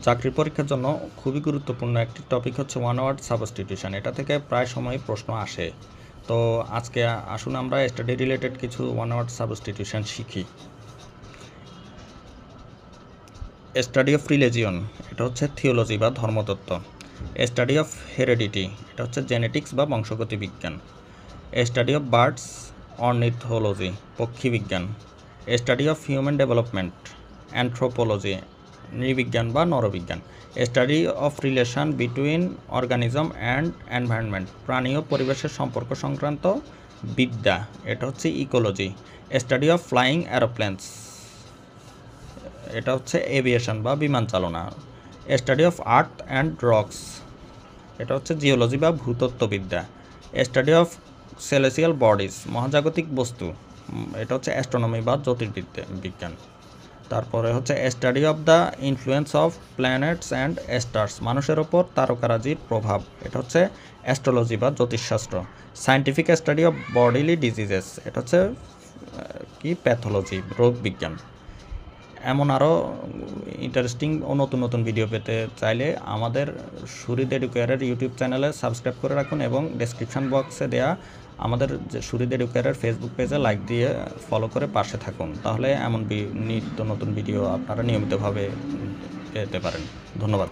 চাকরির পরীক্ষার জন্য খুবই গুরুত্বপূর্ণ একটি টপিক হচ্ছে ওয়ান ওয়ার্ড সাবস্টিটিউশন। এটা থেকে প্রায় সময় প্রশ্ন আসে। তো আজকে আসুন আমরা স্টাডি রিলেটেড কিছু ওয়ান ওয়ার্ড সাবস্টিটিউশন শিখি। স্টাডি অফ রিলিজিয়ন, এটা হচ্ছে থিওলজি বা ধর্মতত্ত্ব। স্টাডি অফ হেরিডিটি, এটা হচ্ছে জেনেটিক্স বা বংশগতি বিজ্ঞান। স্টাডি অফ বার্ডস, অর্নিথোলজি, পক্ষী বিজ্ঞান। Study of human development, anthropology, নৃবিজ্ঞান বা নরবিজ্ঞান। Study of relation between organism and environment, প্রাণী ও পরিবেশের সম্পর্ক সংক্রান্ত বিদ্যা, এটা হচ্ছে ecology. Study of flying aeroplanes, এটা হচ্ছে এভিয়েশন বা বিমান চালনা। Study of earth and rocks, এটা হচ্ছে জিওলজি বা ভূতত্ত্ববিদ্যা। স্টাডি অফ সেলেসিয়াল বডিজ, মহাজাগতিক বস্তু, এটা হচ্ছে অ্যাস্ট্রোনমি বা জ্যোতির্বিদ্যা বিজ্ঞান। তারপরে হচ্ছে study of the influence of planets and stars, মানুষের ওপর তারকারাজির প্রভাব, এটা হচ্ছে অ্যাস্ট্রোলজি বা জ্যোতিষশাস্ত্র। Scientific study of bodily diseases, এটা হচ্ছে প্যাথোলজি, রোগ বিজ্ঞান। এমন আরও ইন্টারেস্টিং ও নতুন নতুন ভিডিও পেতে চাইলে আমাদের সুরিদ এডুকেয়ারের ইউটিউব চ্যানেলে সাবস্ক্রাইব করে রাখুন এবং ডেসক্রিপশন বক্সে দেয়া আমাদের যে সুরিদ এডুকেয়ারের ফেসবুক পেজে লাইক দিয়ে ফলো করে পাশে থাকুন। তাহলে এমন নিত্য নতুন ভিডিও আপনারা নিয়মিতভাবে পেতে পারেন। ধন্যবাদ।